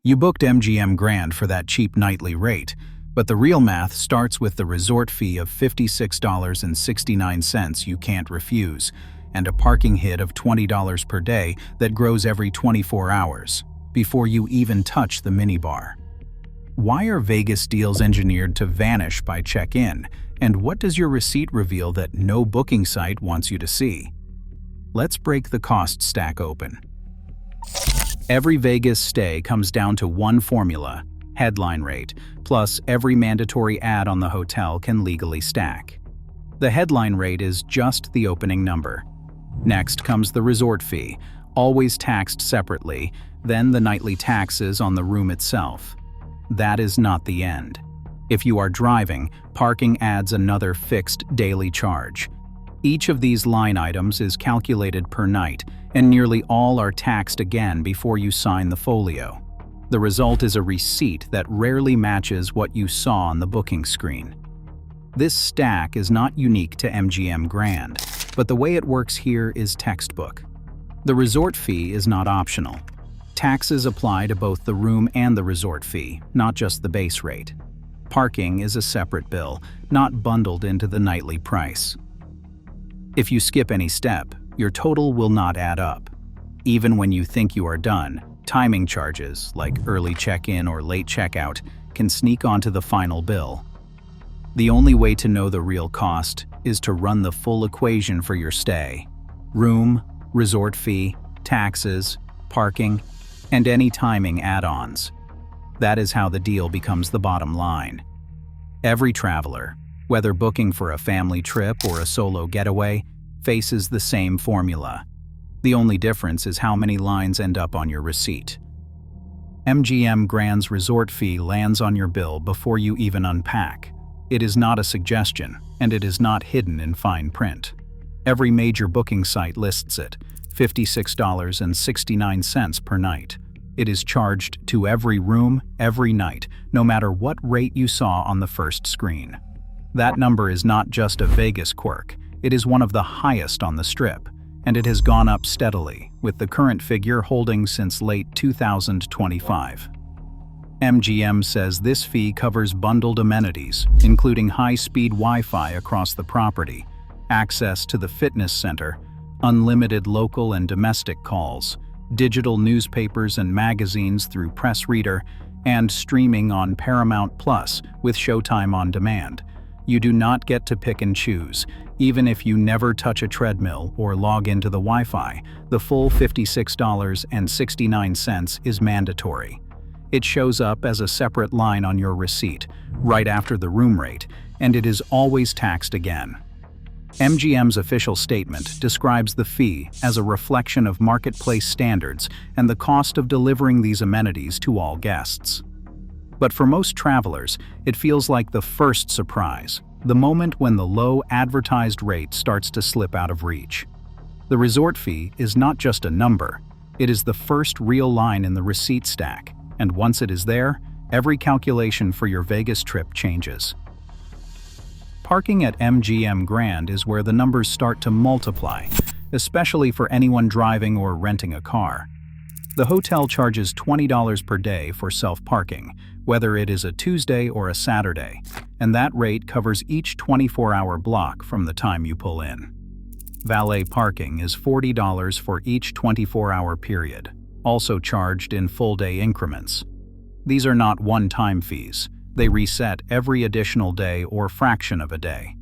You booked MGM Grand for that cheap nightly rate, but the real math starts with the resort fee of $56.69 you can't refuse, and a parking hit of $20 per day that grows every 24 hours, before you even touch the minibar. Why are Vegas deals engineered to vanish by check-in, and what does your receipt reveal that no booking site wants you to see? Let's break the cost stack open. Every Vegas stay comes down to one formula: headline rate, plus every mandatory ad on the hotel can legally stack. The headline rate is just the opening number. Next comes the resort fee, always taxed separately, then the nightly taxes on the room itself. That is not the end. If you are driving, parking adds another fixed daily charge. Each of these line items is calculated per night, and nearly all are taxed again before you sign the folio. The result is a receipt that rarely matches what you saw on the booking screen. This stack is not unique to MGM Grand, but the way it works here is textbook. The resort fee is not optional. Taxes apply to both the room and the resort fee, not just the base rate. Parking is a separate bill, not bundled into the nightly price. If you skip any step, your total will not add up. Even when you think you are done, timing charges, like early check-in or late checkout, can sneak onto the final bill. The only way to know the real cost is to run the full equation for your stay: room, resort fee, taxes, parking, and any timing add-ons. That is how the deal becomes the bottom line. Every traveler, whether booking for a family trip or a solo getaway, faces the same formula. The only difference is how many lines end up on your receipt. MGM Grand's resort fee lands on your bill before you even unpack. It is not a suggestion, and it is not hidden in fine print. Every major booking site lists it, $56.69 per night. It is charged to every room, every night, no matter what rate you saw on the first screen. That number is not just a Vegas quirk, it is one of the highest on the Strip, and it has gone up steadily, with the current figure holding since late 2025. MGM says this fee covers bundled amenities, including high-speed Wi-Fi across the property, access to the fitness center, unlimited local and domestic calls, digital newspapers and magazines through Press Reader, and streaming on Paramount Plus with Showtime on demand. You do not get to pick and choose. Even if you never touch a treadmill or log into the Wi-Fi, the full $56.69 is mandatory. It shows up as a separate line on your receipt, right after the room rate, and it is always taxed again. MGM's official statement describes the fee as a reflection of marketplace standards and the cost of delivering these amenities to all guests. But for most travelers, it feels like the first surprise, the moment when the low advertised rate starts to slip out of reach. The resort fee is not just a number, it is the first real line in the receipt stack, and once it is there, every calculation for your Vegas trip changes. Parking at MGM Grand is where the numbers start to multiply, especially for anyone driving or renting a car. The hotel charges $20 per day for self-parking, whether it is a Tuesday or a Saturday, and that rate covers each 24-hour block from the time you pull in. Valet parking is $40 for each 24-hour period, also charged in full-day increments. These are not one-time fees. They reset every additional day or fraction of a day.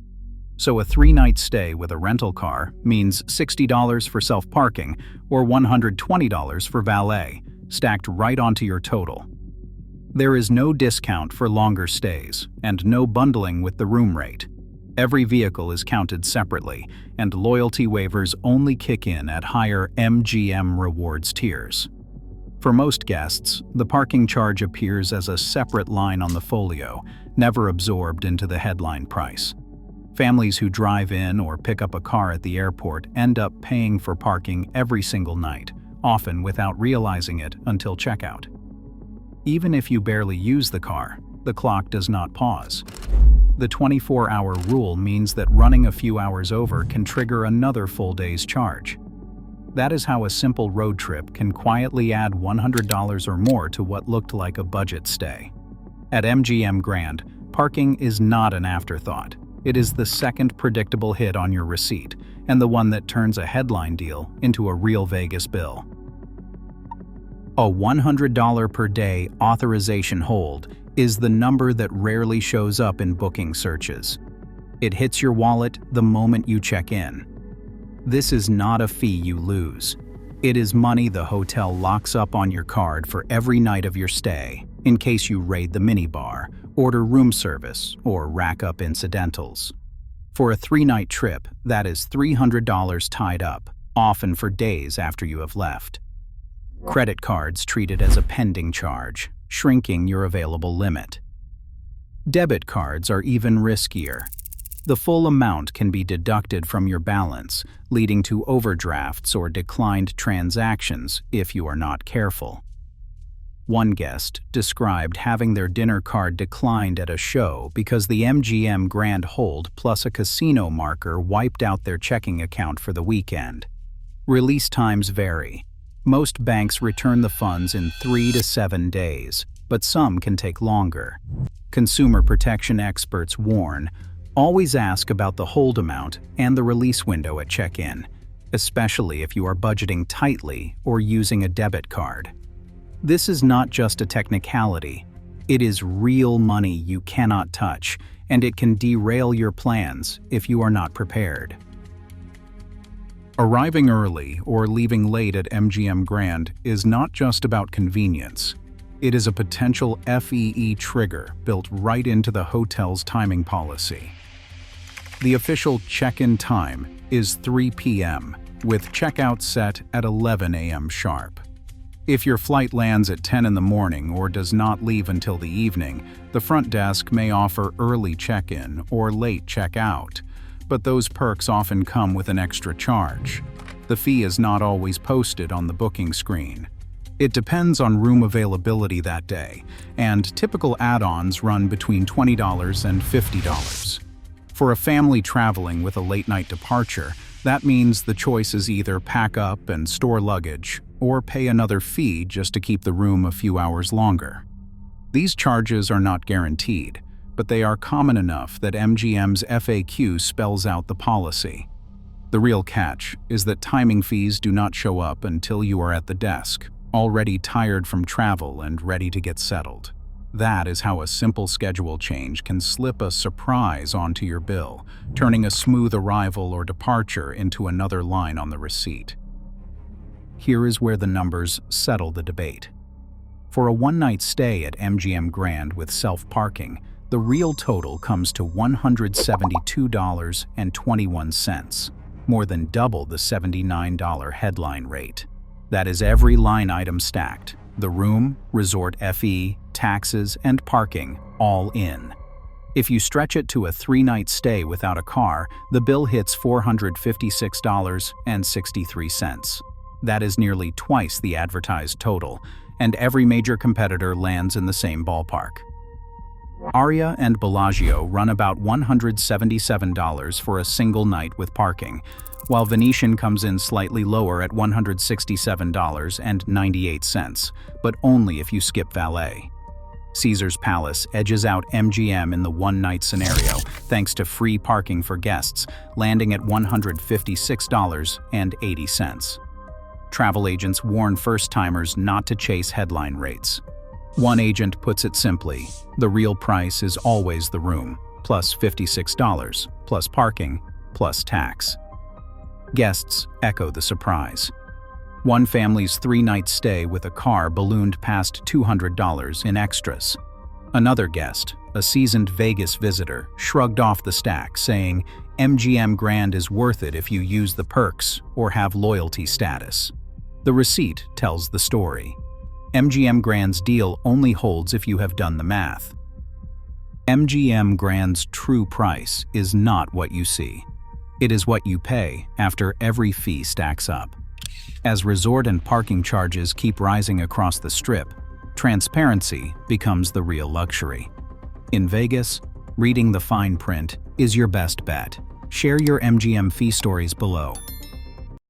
So a 3-night stay with a rental car means $60 for self-parking or $120 for valet, stacked right onto your total. There is no discount for longer stays and no bundling with the room rate. Every vehicle is counted separately, and loyalty waivers only kick in at higher MGM Rewards tiers. For most guests, the parking charge appears as a separate line on the folio, never absorbed into the headline price. Families who drive in or pick up a car at the airport end up paying for parking every single night, often without realizing it until checkout. Even if you barely use the car, the clock does not pause. The 24-hour rule means that running a few hours over can trigger another full day's charge. That is how a simple road trip can quietly add $100 or more to what looked like a budget stay. At MGM Grand, parking is not an afterthought. It is the second predictable hit on your receipt, and the one that turns a headline deal into a real Vegas bill. A $100 per day authorization hold is the number that rarely shows up in booking searches. It hits your wallet the moment you check in. This is not a fee you lose. It is money the hotel locks up on your card for every night of your stay, in case you raid the minibar, order room service, or rack up incidentals. For a 3-night trip, that is $300 tied up, often for days after you have left. Credit cards treat it as a pending charge, shrinking your available limit. Debit cards are even riskier. The full amount can be deducted from your balance, leading to overdrafts or declined transactions if you are not careful. One guest described having their dinner card declined at a show because the MGM Grand hold plus a casino marker wiped out their checking account for the weekend. Release times vary. Most banks return the funds in 3 to 7 days, but some can take longer. Consumer protection experts warn, always ask about the hold amount and the release window at check-in, especially if you are budgeting tightly or using a debit card. This is not just a technicality. It is real money you cannot touch, and it can derail your plans if you are not prepared. Arriving early or leaving late at MGM Grand is not just about convenience. It is a potential FEE trigger built right into the hotel's timing policy. The official check-in time is 3 p.m., with checkout set at 11 a.m. sharp. If your flight lands at 10 in the morning or does not leave until the evening, the front desk may offer early check-in or late check-out, but those perks often come with an extra charge. The fee is not always posted on the booking screen. It depends on room availability that day, and typical add-ons run between $20 and $50. For a family traveling with a late-night departure, that means the choice is either pack up and store luggage, or pay another fee just to keep the room a few hours longer. These charges are not guaranteed, but they are common enough that MGM's FAQ spells out the policy. The real catch is that timing fees do not show up until you are at the desk, already tired from travel and ready to get settled. That is how a simple schedule change can slip a surprise onto your bill, turning a smooth arrival or departure into another line on the receipt. Here is where the numbers settle the debate. For a one-night stay at MGM Grand with self-parking, the real total comes to $172.21, more than double the $79 headline rate. That is every line item stacked: the room, resort FE, taxes, and parking, all in. If you stretch it to a 3-night stay without a car, the bill hits $456.63. That is nearly twice the advertised total, and every major competitor lands in the same ballpark. Aria and Bellagio run about $177 for a single night with parking, while Venetian comes in slightly lower at $167.98, but only if you skip valet. Caesar's Palace edges out MGM in the one-night scenario thanks to free parking for guests, landing at $156.80. Travel agents warn first-timers not to chase headline rates. One agent puts it simply: the real price is always the room, plus $56, plus parking, plus tax. Guests echo the surprise. One family's 3-night stay with a car ballooned past $200 in extras. Another guest, a seasoned Vegas visitor, shrugged off the stack, saying, "MGM Grand is worth it if you use the perks or have loyalty status." The receipt tells the story. MGM Grand's deal only holds if you have done the math. MGM Grand's true price is not what you see. It is what you pay after every fee stacks up. As resort and parking charges keep rising across the Strip, transparency becomes the real luxury. In Vegas, reading the fine print is your best bet. Share your MGM fee stories below.